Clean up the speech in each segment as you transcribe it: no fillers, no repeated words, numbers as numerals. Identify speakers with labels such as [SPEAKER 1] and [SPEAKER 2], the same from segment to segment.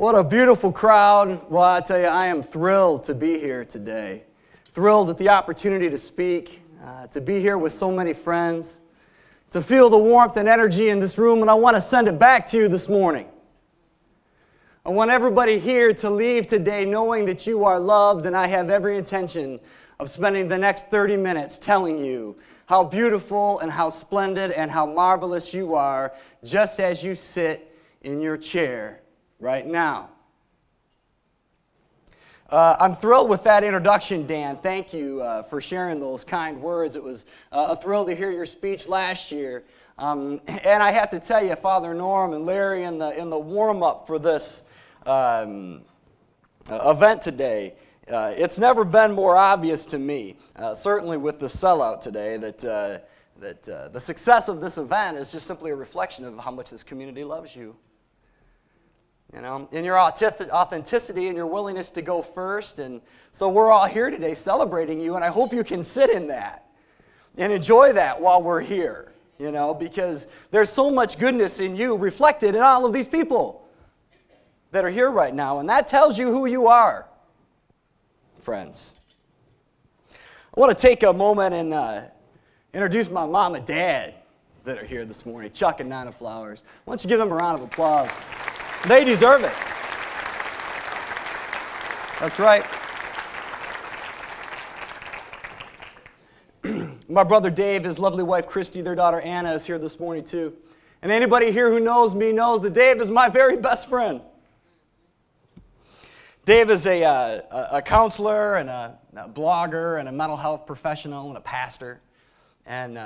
[SPEAKER 1] What a beautiful crowd. Well, I tell you, I am thrilled to be here today. Thrilled at the opportunity to speak, to be here with so many friends, to feel the warmth and energy in this room, and I want to send it back to you this morning. I want everybody here to leave today knowing that you are loved, and I have every intention of spending the next 30 minutes telling you how beautiful and how splendid and how marvelous you are just as you sit in your chair right now. I'm thrilled with that introduction, Dan. Thank you for sharing those kind words. It was a thrill to hear your speech last year. And I have to tell you, Father Norm and Larry in the warm-up for this event today, it's never been more obvious to me, certainly with the sellout today, that the success of this event is just simply a reflection of how much this community loves you. You know, in your authenticity and your willingness to go first. And so we're all here today celebrating you, and I hope you can sit in that and enjoy that while we're here, you know, because there's so much goodness in you reflected in all of these people that are here right now, and that tells you who you are, friends. I want to take a moment and introduce my mom and dad that are here this morning, Chuck and Nana Flowers. Why don't you give them a round of applause? They deserve it. That's right. My brother Dave, his lovely wife Christy, their daughter Anna is here this morning too. And anybody here who knows me knows that Dave is my very best friend. Dave is a counselor and a blogger and a mental health professional and a pastor. And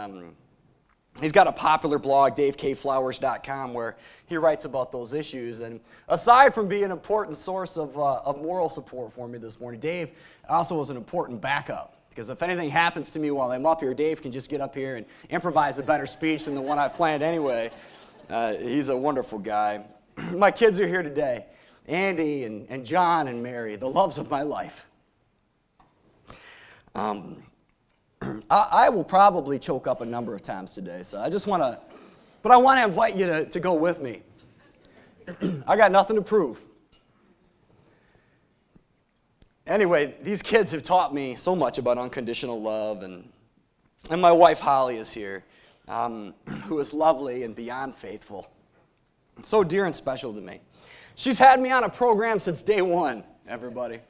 [SPEAKER 1] he's got a popular blog, davekflowers.com, where he writes about those issues. And aside from being an important source of moral support for me this morning, Dave also was an important backup. Because if anything happens to me while I'm up here, Dave can just get up here and improvise a better speech than the one I've planned anyway. He's a wonderful guy. My kids are here today, Andy and John and Mary, the loves of my life. I will probably choke up a number of times today, so I want to invite you to go with me. I got nothing to prove. Anyway, these kids have taught me so much about unconditional love, and my wife Holly is here, who is lovely and beyond faithful, so dear and special to me. She's had me on a program since day one, everybody.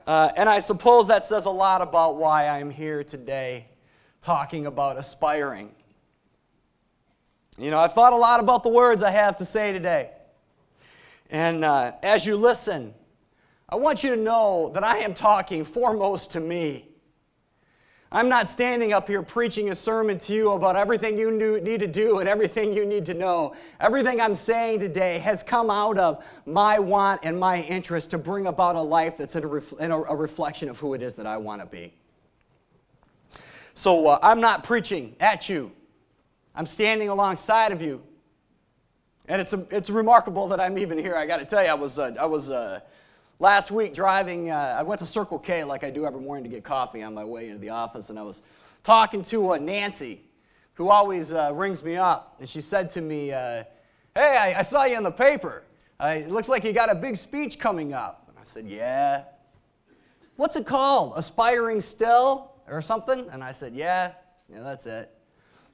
[SPEAKER 1] And I suppose that says a lot about why I'm here today talking about aspiring. You know, I've thought a lot about the words I have to say today. And as you listen, I want you to know that I am talking foremost to me. I'm not standing up here preaching a sermon to you about everything you need to do and everything you need to know. Everything I'm saying today has come out of my want and my interest to bring about a life that's a reflection of who it is that I want to be. So I'm not preaching at you. I'm standing alongside of you. And it's remarkable that I'm even here. I got to tell you, I was last week driving, I went to Circle K like I do every morning to get coffee on my way into the office, and I was talking to Nancy, who always rings me up, and she said to me, hey, I saw you in the paper. It looks like you got a big speech coming up. And I said, yeah. What's it called? Aspiring Still or something? And I said, yeah, that's it.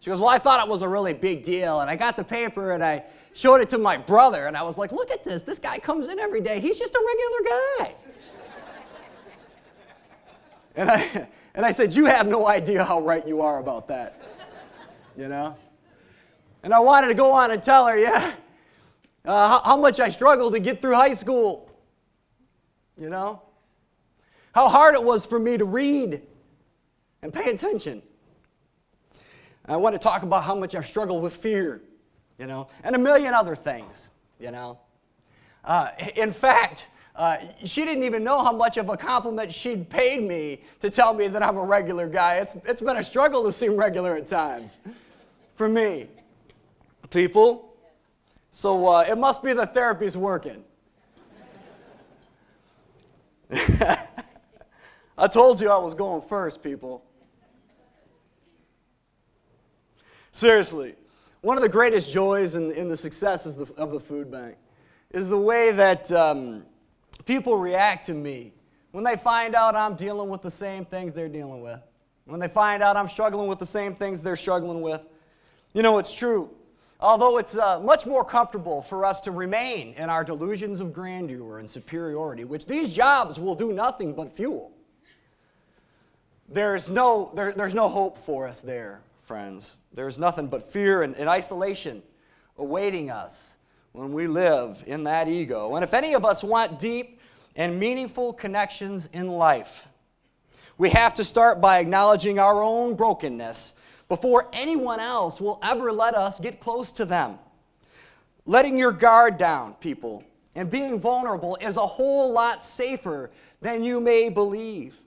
[SPEAKER 1] She goes, well, I thought it was a really big deal, and I got the paper, and I showed it to my brother, and I was like, look at this. This guy comes in every day. He's just a regular guy. And I said, you have no idea how right you are about that, you know? And I wanted to go on and tell her, yeah, how much I struggled to get through high school, you know? How hard it was for me to read and pay attention. I want to talk about how much I've struggled with fear, you know, and a million other things, you know. In fact, she didn't even know how much of a compliment she'd paid me to tell me that I'm a regular guy. It's been a struggle to seem regular at times for me, people. So it must be the therapy's working. I told you I was going first, people. Seriously, one of the greatest joys in the success of the food bank is the way that people react to me when they find out I'm dealing with the same things they're dealing with. When they find out I'm struggling with the same things they're struggling with. You know, it's true. Although it's much more comfortable for us to remain in our delusions of grandeur and superiority, which these jobs will do nothing but fuel. There's no hope for us there, friends. There's nothing but fear and isolation awaiting us when we live in that ego. And if any of us want deep and meaningful connections in life, we have to start by acknowledging our own brokenness before anyone else will ever let us get close to them. Letting your guard down, people, and being vulnerable is a whole lot safer than you may believe.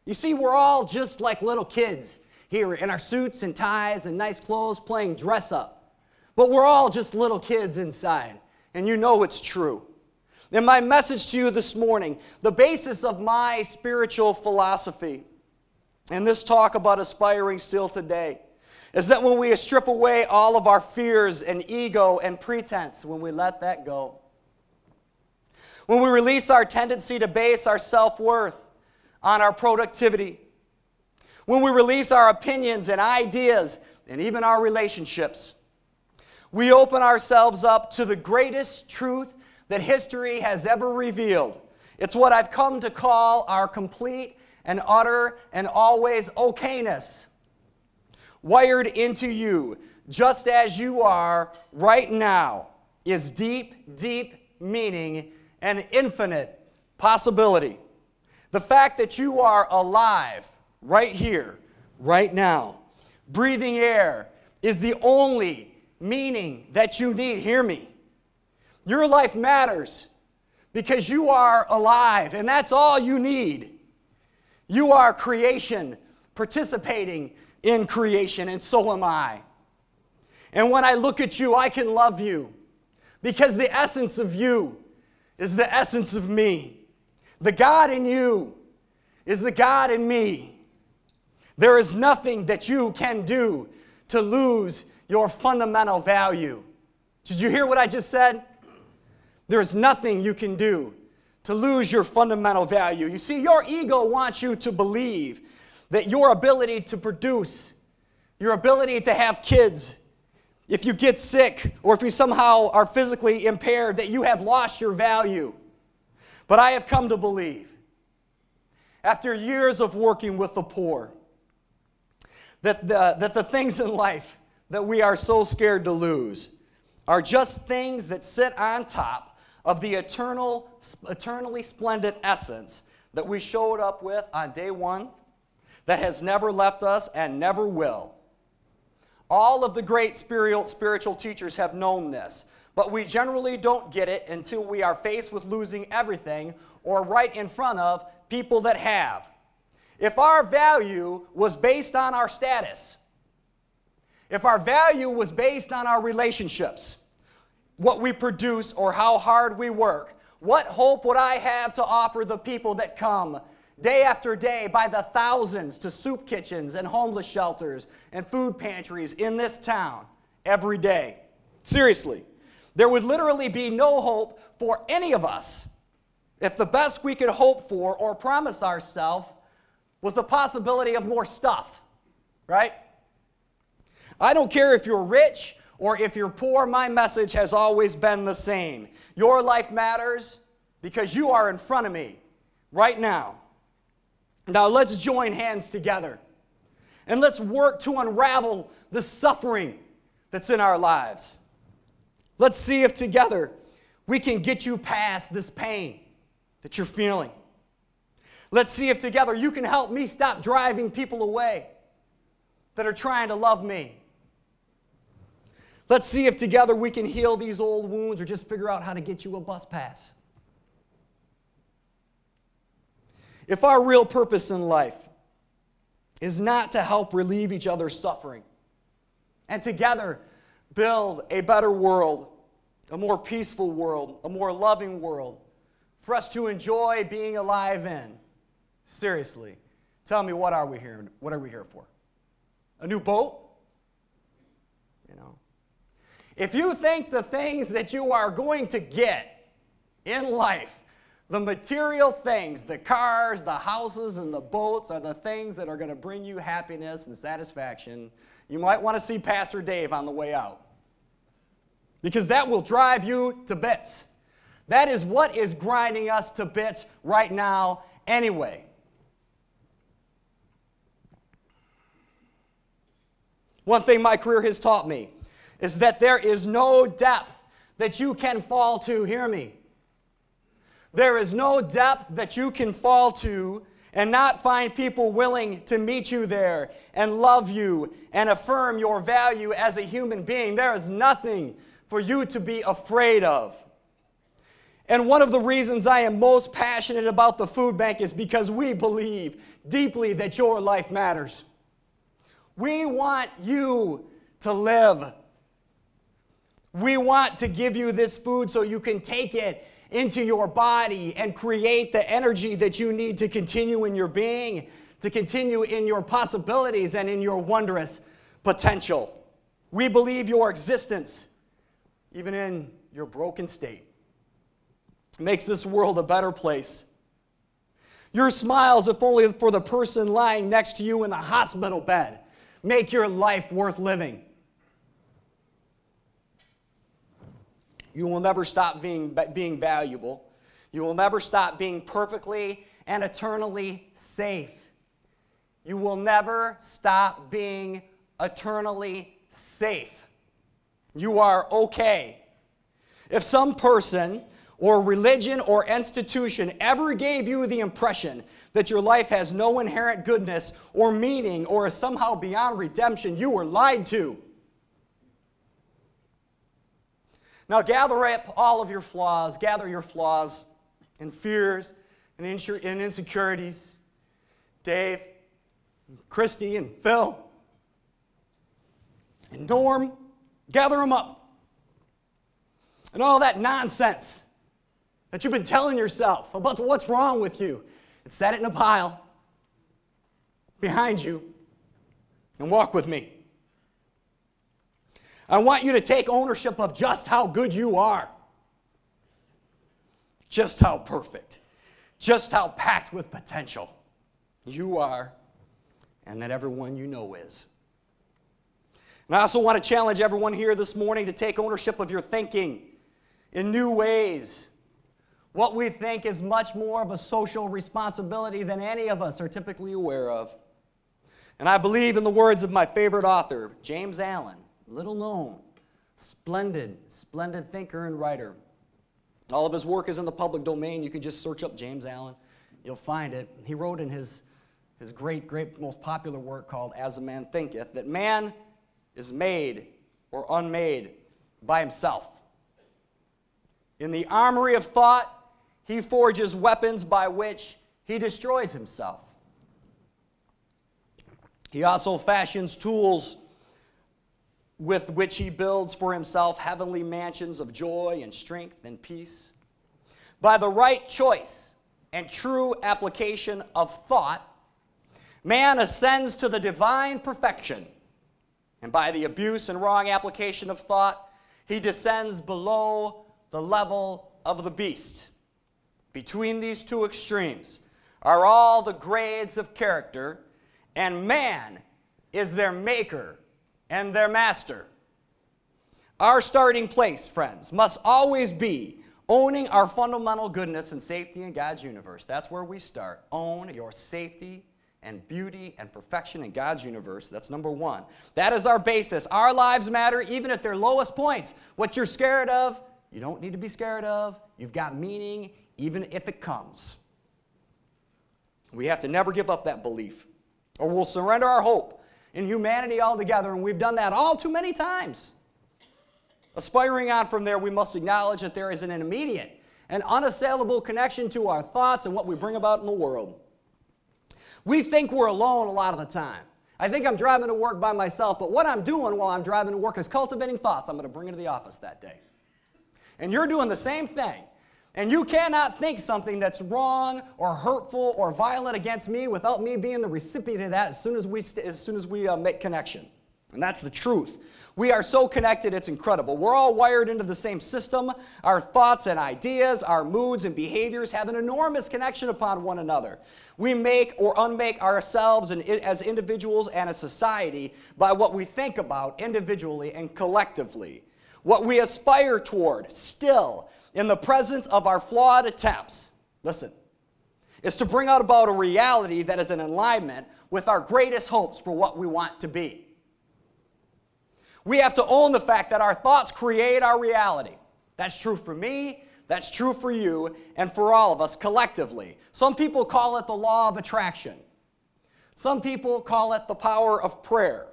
[SPEAKER 1] You see, we're all just like little kids here in our suits and ties and nice clothes playing dress up. But we're all just little kids inside, and you know it's true. In my message to you this morning, the basis of my spiritual philosophy, and this talk about aspiring still today, is that when we strip away all of our fears and ego and pretense, when we let that go, when we release our tendency to base our self-worth on our productivity, when we release our opinions and ideas and even our relationships, we open ourselves up to the greatest truth that history has ever revealed. It's what I've come to call our complete and utter and always okayness, wired into you, just as you are right now, is deep, deep meaning and infinite possibility. The fact that you are alive right here, right now, breathing air, is the only meaning that you need. Hear me. Your life matters because you are alive, and that's all you need. You are creation, participating in creation, and so am I. And when I look at you, I can love you because the essence of you is the essence of me. The God in you is the God in me. There is nothing that you can do to lose your fundamental value. Did you hear what I just said? There's nothing you can do to lose your fundamental value. You see, your ego wants you to believe that your ability to produce, your ability to have kids, if you get sick or if you somehow are physically impaired, that you have lost your value. But I have come to believe, after years of working with the poor, that the things in life that we are so scared to lose are just things that sit on top of the eternally splendid essence that we showed up with on day one, that has never left us and never will. All of the great spiritual teachers have known this, but we generally don't get it until we are faced with losing everything or right in front of people that have. If our value was based on our status, if our value was based on our relationships, what we produce or how hard we work, what hope would I have to offer the people that come day after day by the thousands to soup kitchens and homeless shelters and food pantries in this town every day? Seriously, there would literally be no hope for any of us if the best we could hope for or promise ourselves was the possibility of more stuff, right? I don't care if you're rich or if you're poor, my message has always been the same. Your life matters because you are in front of me right now. Now let's join hands together and let's work to unravel the suffering that's in our lives. Let's see if together we can get you past this pain that you're feeling. Let's see if together you can help me stop driving people away that are trying to love me. Let's see if together we can heal these old wounds or just figure out how to get you a bus pass. If our real purpose in life is not to help relieve each other's suffering and together build a better world, a more peaceful world, a more loving world for us to enjoy being alive in, seriously, tell me, what are we here for? A new boat? You know? If you think the things that you are going to get in life, the material things, the cars, the houses, and the boats are the things that are going to bring you happiness and satisfaction. You might want to see Pastor Dave on the way out, because that will drive you to bits. That is what is grinding us to bits right now anyway. One thing my career has taught me is that there is no depth that you can fall to. Hear me. There is no depth that you can fall to and not find people willing to meet you there and love you and affirm your value as a human being. There is nothing for you to be afraid of. And one of the reasons I am most passionate about the food bank is because we believe deeply that your life matters. We want you to live. We want to give you this food so you can take it into your body and create the energy that you need to continue in your being, to continue in your possibilities and in your wondrous potential. We believe your existence, even in your broken state, makes this world a better place. Your smiles, if only for the person lying next to you in the hospital bed, make your life worth living. You will never stop being valuable. You will never stop being perfectly and eternally safe. You will never stop being eternally safe. You are okay. If some person or religion or institution ever gave you the impression that your life has no inherent goodness or meaning or is somehow beyond redemption, you were lied to. Now gather up all of your flaws, gather your flaws and fears and insecurities. Dave, Christy, and Phil, and Norm, gather them up. And all that nonsense that you've been telling yourself about what's wrong with you, and set it in a pile behind you and walk with me. I want you to take ownership of just how good you are, just how perfect, just how packed with potential you are, and that everyone you know is. And I also want to challenge everyone here this morning to take ownership of your thinking in new ways. What we think is much more of a social responsibility than any of us are typically aware of. And I believe in the words of my favorite author, James Allen, little known, splendid thinker and writer. All of his work is in the public domain. You can just search up James Allen. You'll find it. He wrote in his great, most popular work called As a Man Thinketh, that man is made or unmade by himself. In the armory of thought, he forges weapons by which he destroys himself. He also fashions tools with which he builds for himself heavenly mansions of joy and strength and peace. By the right choice and true application of thought, man ascends to the divine perfection. And by the abuse and wrong application of thought, he descends below the level of the beast. Between these two extremes are all the grades of character, and man is their maker and their master. Our starting place, friends, must always be owning our fundamental goodness and safety in God's universe. That's where we start. Own your safety and beauty and perfection in God's universe. That's number one. That is our basis. Our lives matter even at their lowest points. What you're scared of, you don't need to be scared of. You've got meaning even if it comes. We have to never give up that belief, or we'll surrender our hope in humanity altogether, and we've done that all too many times. Aspiring on from there, we must acknowledge that there is an immediate and unassailable connection to our thoughts and what we bring about in the world. We think we're alone a lot of the time. I think I'm driving to work by myself, but what I'm doing while I'm driving to work is cultivating thoughts I'm going to bring into the office that day. And you're doing the same thing. And you cannot think something that's wrong or hurtful or violent against me without me being the recipient of that as soon as we make connection. And that's the truth. We are so connected, it's incredible. We're all wired into the same system. Our thoughts and ideas, our moods and behaviors have an enormous connection upon one another. We make or unmake ourselves as individuals and a society by what we think about individually and collectively. What we aspire toward still in the presence of our flawed attempts, listen, is to bring out about a reality that is in alignment with our greatest hopes for what we want to be. We have to own the fact that our thoughts create our reality. That's true for me, that's true for you, and for all of us collectively. Some people call it the law of attraction. Some people call it the power of prayer.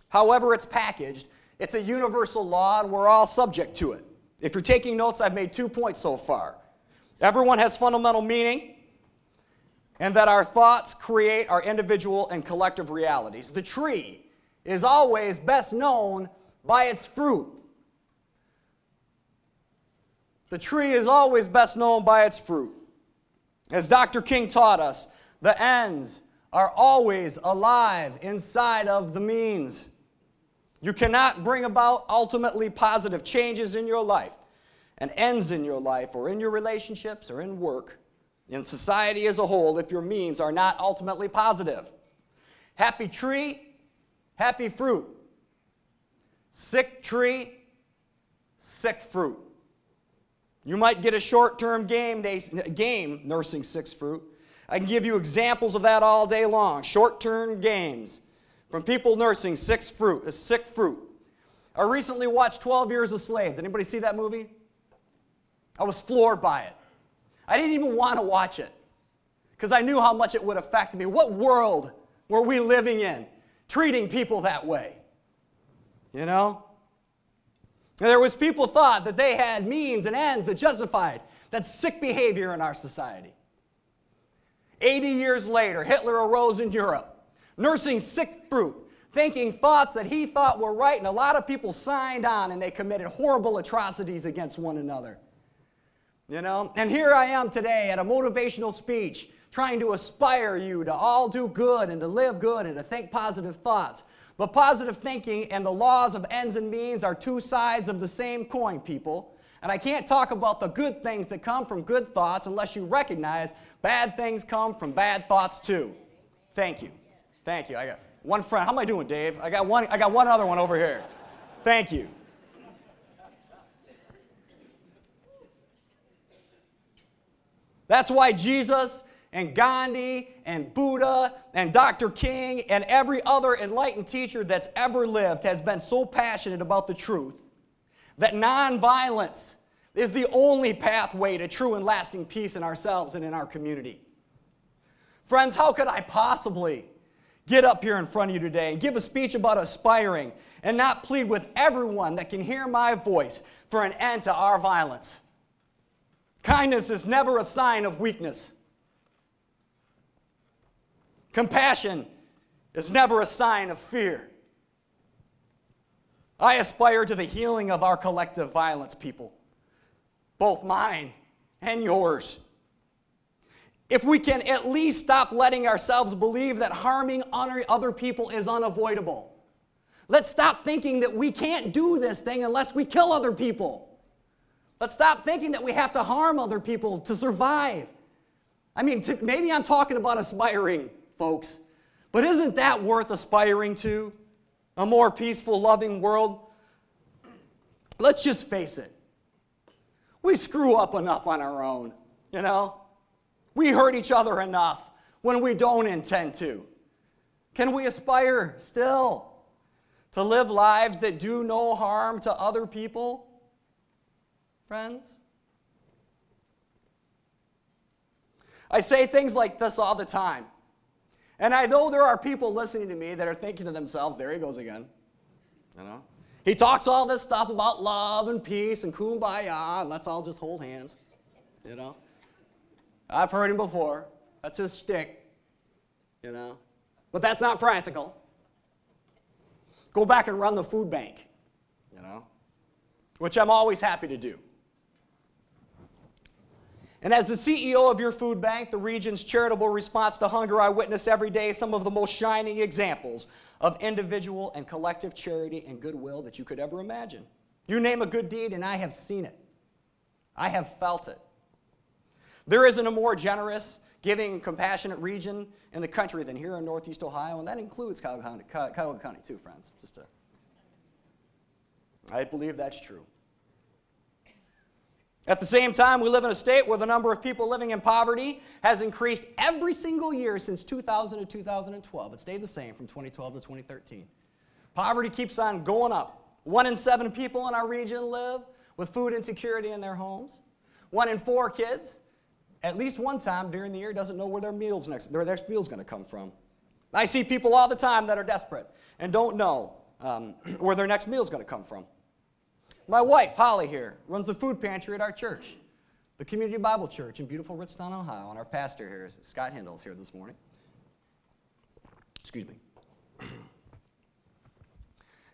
[SPEAKER 1] However it's packaged, it's a universal law and we're all subject to it. If you're taking notes, I've made 2 points so far. Everyone has fundamental meaning, and that our thoughts create our individual and collective realities. The tree is always best known by its fruit. The tree is always best known by its fruit. As Dr. King taught us, the ends are always alive inside of the means. You cannot bring about ultimately positive changes in your life and ends in your life or in your relationships or in work, in society as a whole, if your means are not ultimately positive. Happy tree, happy fruit. Sick tree, sick fruit. You might get a short-term game nursing sick fruit. I can give you examples of that all day long. Short-term games from people nursing sick fruit. I recently watched 12 Years a Slave. Did anybody see that movie? I was floored by it. I didn't even want to watch it because I knew how much it would affect me. What world were we living in, treating people that way? You know? And there was people thought that they had means and ends that justified that sick behavior in our society. 80 years later, Hitler arose in Europe, nursing sick fruit, thinking thoughts that he thought were right, and a lot of people signed on and they committed horrible atrocities against one another. You know, and here I am today at a motivational speech trying to aspire you to all do good and to live good and to think positive thoughts. But positive thinking and the laws of ends and means are two sides of the same coin, people. And I can't talk about the good things that come from good thoughts unless you recognize bad things come from bad thoughts too. Thank you. Thank you. I got one friend. How am I doing, Dave? I got one other one over here. Thank you. That's why Jesus and Gandhi and Buddha and Dr. King and every other enlightened teacher that's ever lived has been so passionate about the truth that nonviolence is the only pathway to true and lasting peace in ourselves and in our community. Friends, how could I possibly get up here in front of you today and give a speech about aspiring and not plead with everyone that can hear my voice for an end to our violence? Kindness is never a sign of weakness. Compassion is never a sign of fear. I aspire to the healing of our collective violence, people, both mine and yours. If we can at least stop letting ourselves believe that harming other people is unavoidable. Let's stop thinking that we can't do this thing unless we kill other people. Let's stop thinking that we have to harm other people to survive. I mean, maybe I'm talking about aspiring, folks, but isn't that worth aspiring to? A more peaceful, loving world? Let's just face it. We screw up enough on our own, you know? We hurt each other enough when we don't intend to. Can we aspire still to live lives that do no harm to other people? Friends? I say things like this all the time. And I know there are people listening to me that are thinking to themselves, there he goes again. You know? He talks all this stuff about love and peace and kumbaya, and let's all just hold hands. You know? I've heard him before. That's his shtick. You know? But that's not practical. Go back and run the food bank. You know? Which I'm always happy to do. And as the CEO of your food bank, the region's charitable response to hunger, I witness every day some of the most shining examples of individual and collective charity and goodwill that you could ever imagine. You name a good deed, and I have seen it. I have felt it. There isn't a more generous, giving, and compassionate region in the country than here in Northeast Ohio, and that includes Cuyahoga County too, friends. I believe that's true. At the same time, we live in a state where the number of people living in poverty has increased every single year since 2000 to 2012. It stayed the same from 2012 to 2013. Poverty keeps on going up. 1 in 7 people in our region live with food insecurity in their homes. 1 in 4 kids, at least one time during the year, doesn't know where their next meal is going to come from. I see people all the time that are desperate and don't know where their next meal is going to come from. My wife, Holly here, runs the food pantry at our church, the Community Bible Church in beautiful Ritztown, Ohio, and our pastor here, Scott Hindle, is here this morning. Excuse me.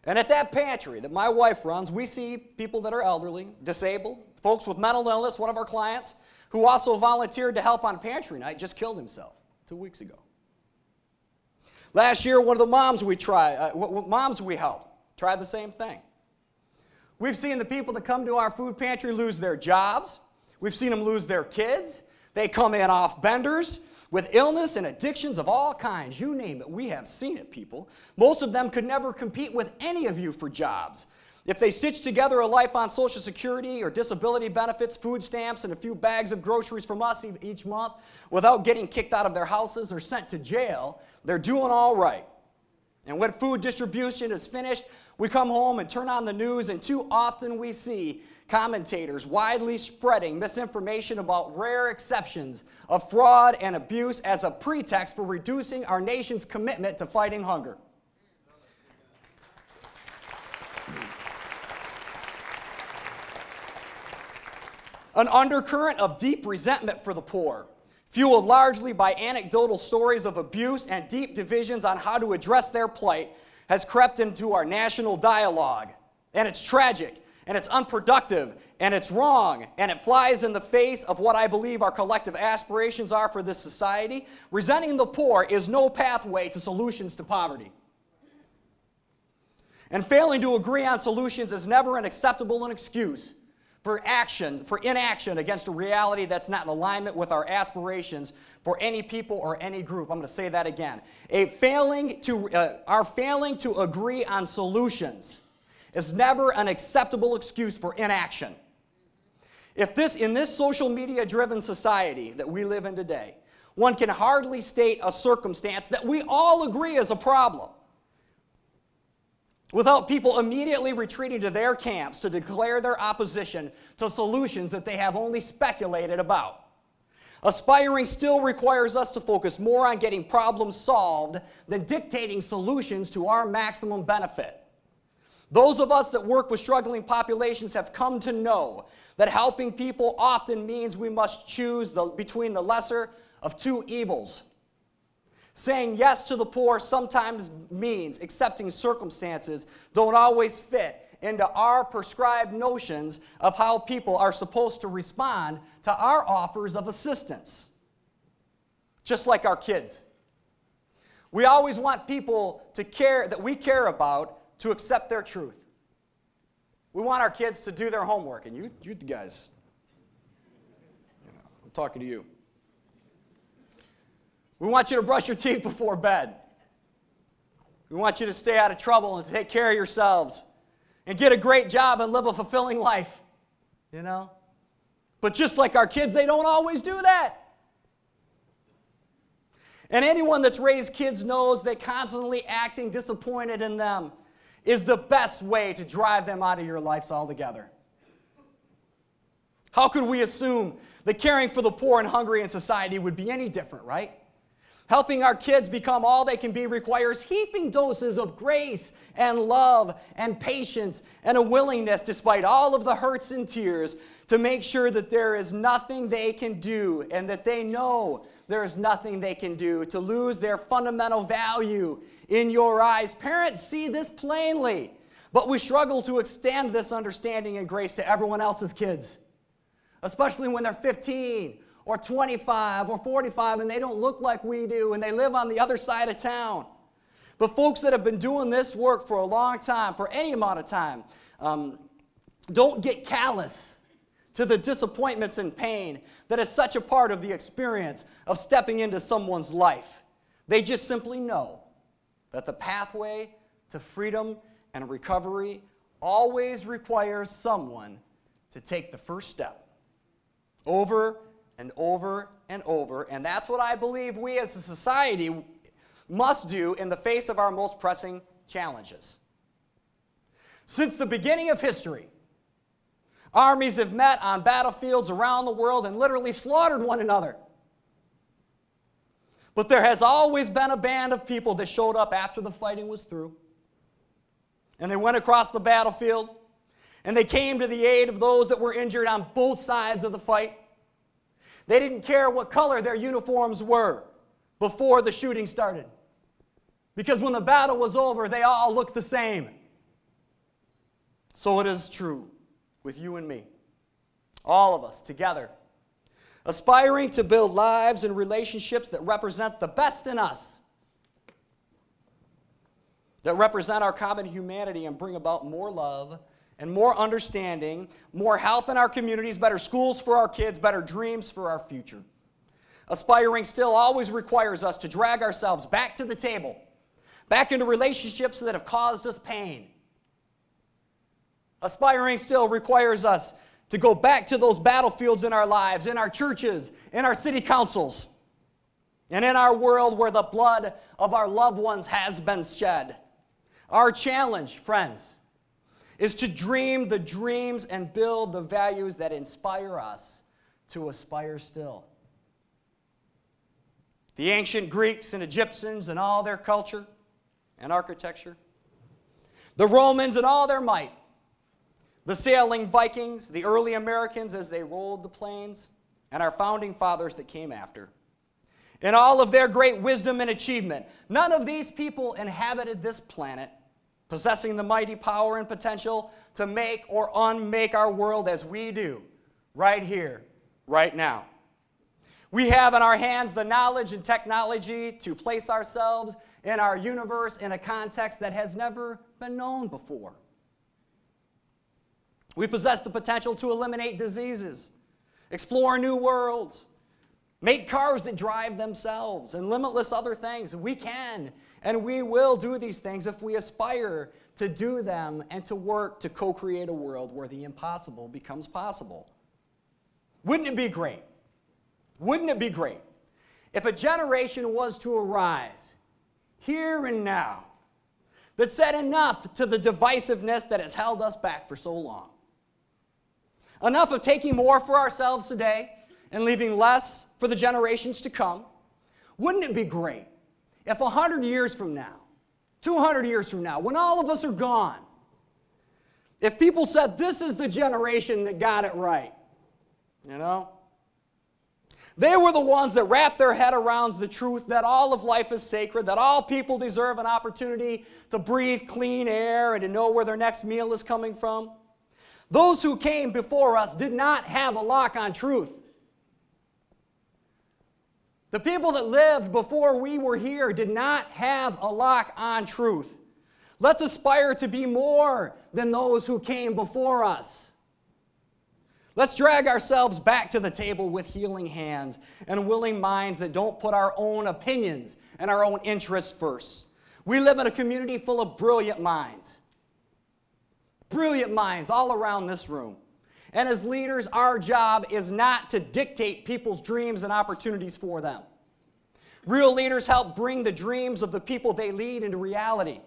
[SPEAKER 1] And at that pantry that my wife runs, we see people that are elderly, disabled, folks with mental illness. One of our clients, who also volunteered to help on pantry night, just killed himself 2 weeks ago. Last year, one of the moms we helped tried the same thing. We've seen the people that come to our food pantry lose their jobs. We've seen them lose their kids. They come in off benders with illness and addictions of all kinds. You name it, we have seen it, people. Most of them could never compete with any of you for jobs. If they stitch together a life on Social Security or disability benefits, food stamps, and a few bags of groceries from us each month without getting kicked out of their houses or sent to jail, they're doing all right. And when food distribution is finished, we come home and turn on the news, and too often we see commentators widely spreading misinformation about rare exceptions of fraud and abuse as a pretext for reducing our nation's commitment to fighting hunger. An undercurrent of deep resentment for the poor, fueled largely by anecdotal stories of abuse and deep divisions on how to address their plight, has crept into our national dialogue. And it's tragic, and it's unproductive, and it's wrong, and it flies in the face of what I believe our collective aspirations are for this society. Resenting the poor is no pathway to solutions to poverty. And failing to agree on solutions is never an acceptable excuse for inaction against a reality that's not in alignment with our aspirations for any people or any group. I'm going to say that again. Our failing to agree on solutions is never an acceptable excuse for inaction. In this social media-driven society that we live in today, one can hardly state a circumstance that we all agree is a problem without people immediately retreating to their camps to declare their opposition to solutions that they have only speculated about. Aspiring still requires us to focus more on getting problems solved than dictating solutions to our maximum benefit. Those of us that work with struggling populations have come to know that helping people often means we must choose between the lesser of two evils. Saying yes to the poor sometimes means accepting circumstances don't always fit into our prescribed notions of how people are supposed to respond to our offers of assistance. Just like our kids. We always want people that we care about to accept their truth. We want our kids to do their homework, and you guys, I'm talking to you. We want you to brush your teeth before bed. We want you to stay out of trouble and take care of yourselves and get a great job and live a fulfilling life, But just like our kids, they don't always do that. And anyone that's raised kids knows that constantly acting disappointed in them is the best way to drive them out of your lives altogether. How could we assume that caring for the poor and hungry in society would be any different, right? Helping our kids become all they can be requires heaping doses of grace and love and patience and a willingness, despite all of the hurts and tears, to make sure that there is nothing they can do and that they know there is nothing they can do to lose their fundamental value in your eyes. Parents see this plainly, but we struggle to extend this understanding and grace to everyone else's kids. especially when they're 15 or 25 or 45 and they don't look like we do and they live on the other side of town. But folks that have been doing this work for a long time, for any amount of time, don't get callous to the disappointments and pain that is such a part of the experience of stepping into someone's life. They just simply know that the pathway to freedom and recovery always requires someone to take the first step over and over and over. And that's what I believe we as a society must do in the face of our most pressing challenges. Since the beginning of history, armies have met on battlefields around the world and literally slaughtered one another. But there has always been a band of people that showed up after the fighting was through. And they went across the battlefield, and they came to the aid of those that were injured on both sides of the fight. They didn't care what color their uniforms were before the shooting started, because when the battle was over, they all looked the same. So it is true with you and me, all of us together, aspiring to build lives and relationships that represent the best in us, that represent our common humanity and bring about more love and more understanding, more health in our communities, better schools for our kids, better dreams for our future. Aspiring still always requires us to drag ourselves back to the table, back into relationships that have caused us pain. Aspiring still requires us to go back to those battlefields in our lives, in our churches, in our city councils, and in our world where the blood of our loved ones has been shed. Our challenge, friends, is to dream the dreams and build the values that inspire us to aspire still. The ancient Greeks and Egyptians and all their culture and architecture, the Romans and all their might, the sailing Vikings, the early Americans as they rolled the plains, and our founding fathers that came after. In all of their great wisdom and achievement, none of these people inhabited this planet possessing the mighty power and potential to make or unmake our world as we do, right here, right now. We have in our hands the knowledge and technology to place ourselves in our universe in a context that has never been known before. We possess the potential to eliminate diseases, explore new worlds, make cars that drive themselves, and limitless other things. We can and we will do these things if we aspire to do them and to work to co-create a world where the impossible becomes possible. Wouldn't it be great? Wouldn't it be great if a generation was to arise here and now that said enough to the divisiveness that has held us back for so long? Enough of taking more for ourselves today and leaving less for the generations to come. Wouldn't it be great if 100 years from now, 200 years from now, when all of us are gone, if people said, this is the generation that got it right, you know? They were the ones that wrapped their head around the truth that all of life is sacred, that all people deserve an opportunity to breathe clean air and to know where their next meal is coming from. Those who came before us did not have a lock on truth. The people that lived before we were here did not have a lock on truth. Let's aspire to be more than those who came before us. Let's drag ourselves back to the table with healing hands and willing minds that don't put our own opinions and our own interests first. We live in a community full of brilliant minds. Brilliant minds all around this room. And as leaders, our job is not to dictate people's dreams and opportunities for them. Real leaders help bring the dreams of the people they lead into reality.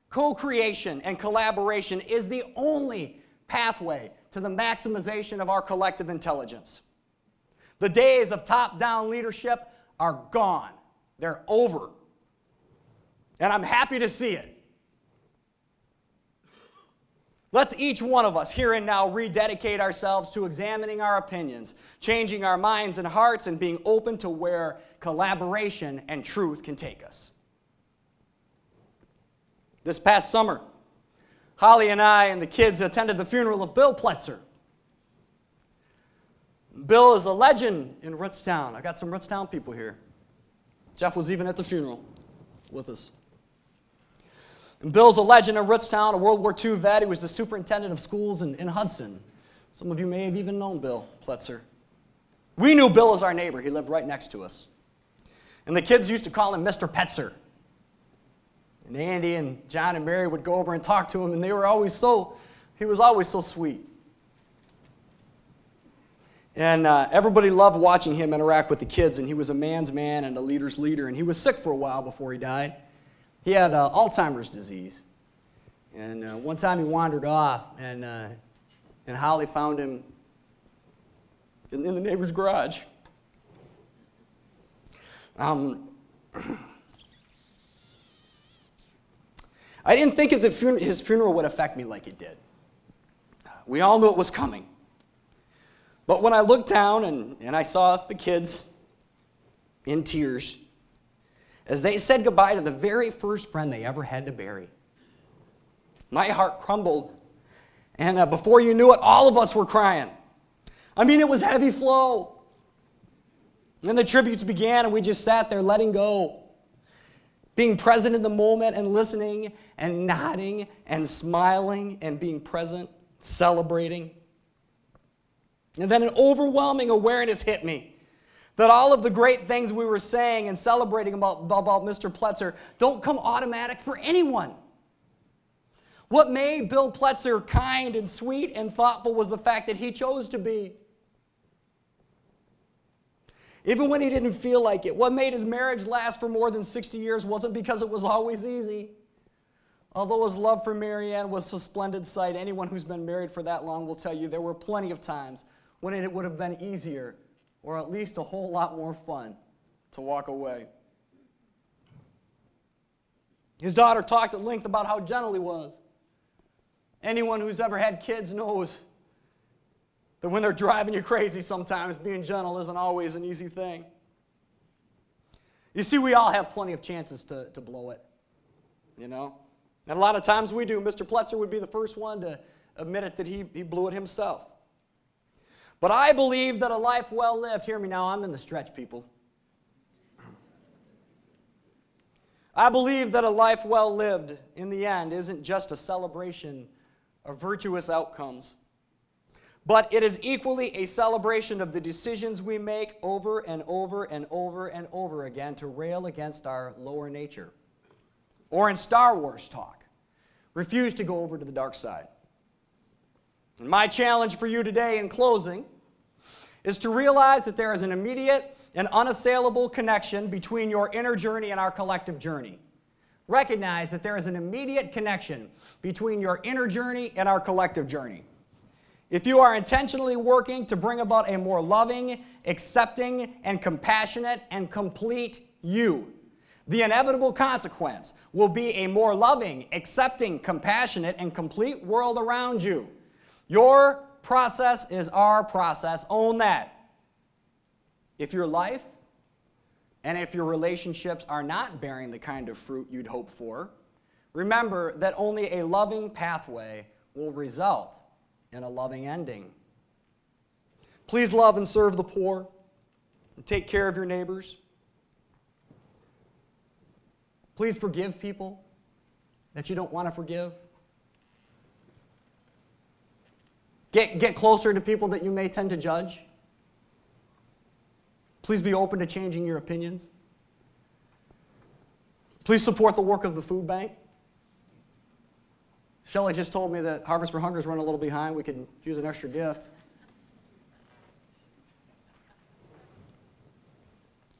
[SPEAKER 1] Co-creation and collaboration is the only pathway to the maximization of our collective intelligence. The days of top-down leadership are gone. They're over. And I'm happy to see it. Let's each one of us here and now rededicate ourselves to examining our opinions, changing our minds and hearts, and being open to where collaboration and truth can take us. This past summer, Holly and I and the kids attended the funeral of Bill Pletzer. Bill is a legend in Ritztown. I got some Ritztown people here. Jeff was even at the funeral with us. And Bill's a legend in Ritztown, a World War II vet. He was the superintendent of schools in Hudson. Some of you may have even known Bill Pletzer. We knew Bill as our neighbor. He lived right next to us. And the kids used to call him Mr. Petzer. And Andy and John and Mary would go over and talk to him, and he was always so sweet. And everybody loved watching him interact with the kids, and he was a man's man and a leader's leader. And he was sick for a while before he died. He had Alzheimer's disease. And one time he wandered off, and Holly found him in the neighbor's garage. I didn't think his funeral would affect me like it did. We all knew it was coming. But when I looked down and I saw the kids in tears as they said goodbye to the very first friend they ever had to bury, my heart crumbled. And before you knew it, all of us were crying. I mean, it was heavy flow. And the tributes began, and we just sat there letting go, being present in the moment and listening and nodding and smiling and being present, celebrating. And then an overwhelming awareness hit me that all of the great things we were saying and celebrating about Mr. Pletzer don't come automatic for anyone. What made Bill Pletzer kind and sweet and thoughtful was the fact that he chose to be. Even when he didn't feel like it. What made his marriage last for more than 60 years wasn't because it was always easy. Although his love for Marianne was a splendid sight, anyone who's been married for that long will tell you there were plenty of times when it would have been easier, or at least a whole lot more fun, to walk away. His daughter talked at length about how gentle he was. Anyone who's ever had kids knows that when they're driving you crazy sometimes, being gentle isn't always an easy thing. You see, we all have plenty of chances to blow it, you know? And a lot of times we do. Mr. Pletzer would be the first one to admit it that he blew it himself. But I believe that a life well lived, hear me now, I'm in the stretch, people. I believe that a life well lived, in the end, isn't just a celebration of virtuous outcomes, but it is equally a celebration of the decisions we make over and over and over and over again to rail against our lower nature. Or in Star Wars talk, refuse to go over to the dark side. And my challenge for you today in closing is to realize that there is an immediate and unassailable connection between your inner journey and our collective journey. Recognize that there is an immediate connection between your inner journey and our collective journey. If you are intentionally working to bring about a more loving, accepting, and compassionate and complete you, the inevitable consequence will be a more loving, accepting, compassionate, and complete world around you. Your process is our process. Own that. If your life and if your relationships are not bearing the kind of fruit you'd hope for, remember that only a loving pathway will result in a loving ending. Please love and serve the poor and take care of your neighbors. Please forgive people that you don't want to forgive. Get closer to people that you may tend to judge. Please be open to changing your opinions. Please support the work of the food bank. Shelley just told me that Harvest for Hunger is running a little behind. We could use an extra gift.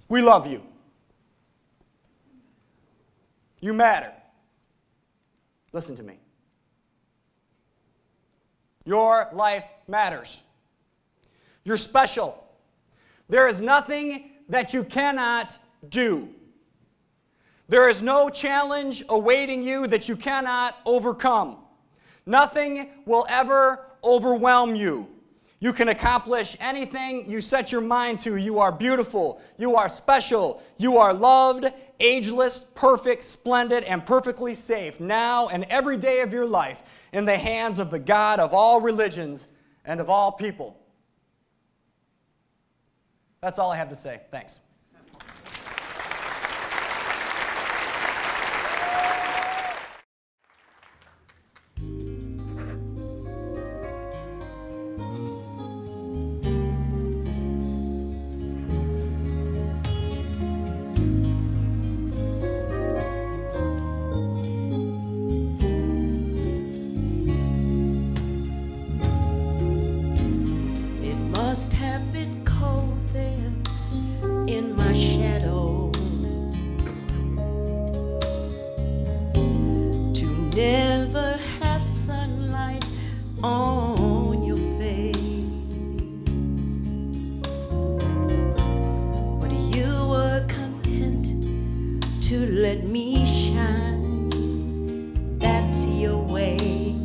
[SPEAKER 1] We love you. You matter. Listen to me. Your life matters. You're special. There is nothing that you cannot do. There is no challenge awaiting you that you cannot overcome. Nothing will ever overwhelm you. You can accomplish anything you set your mind to. You are beautiful. You are special. You are loved, ageless, perfect, splendid, and perfectly safe now and every day of your life in the hands of the God of all religions and of all people. That's all I have to say. Thanks.
[SPEAKER 2] Must have been cold there in my shadow to never have sunlight on your face, but you were content to let me shine. That's your way.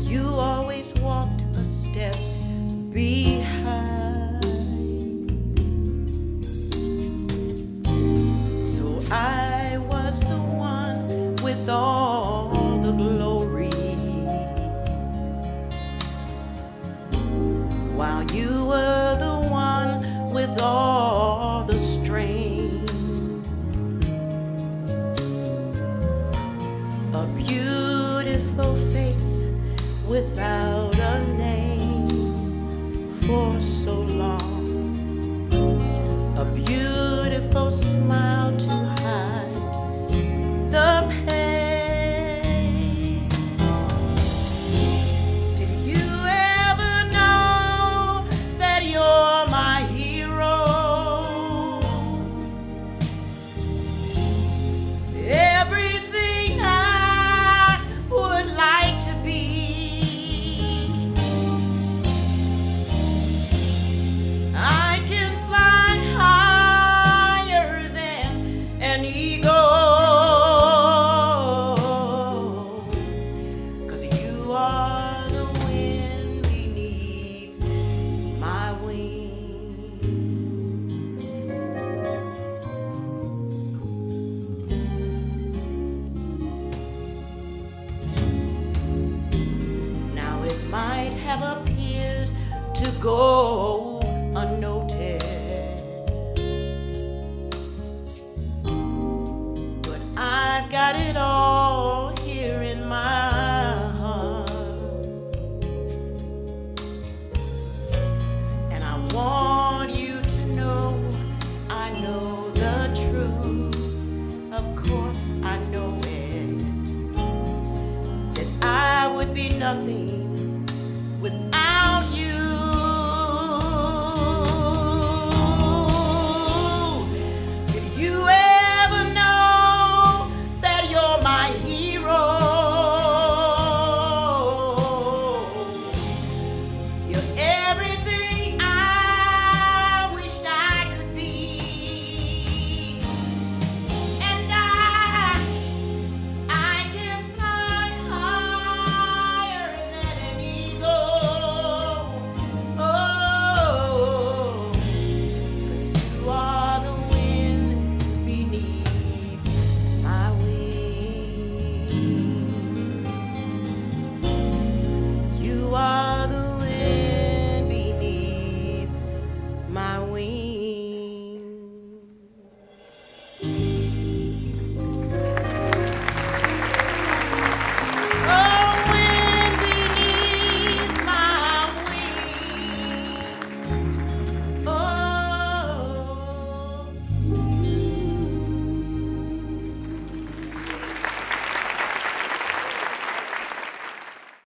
[SPEAKER 2] You always walked a step behind, so I was the one with all the glory, while you were the one with all the strain. A beautiful face without a name for so long, a beautiful smile to hide the pain. Did you ever know that you're my hero? Everything I would like to be. I can fly higher than an eagle, 'cause you are the wind beneath my wings. Now it might have appeared to go unnoticed, but I've got it all here in my heart, and I want you to know I know the truth. Of course I know it, that I would be nothing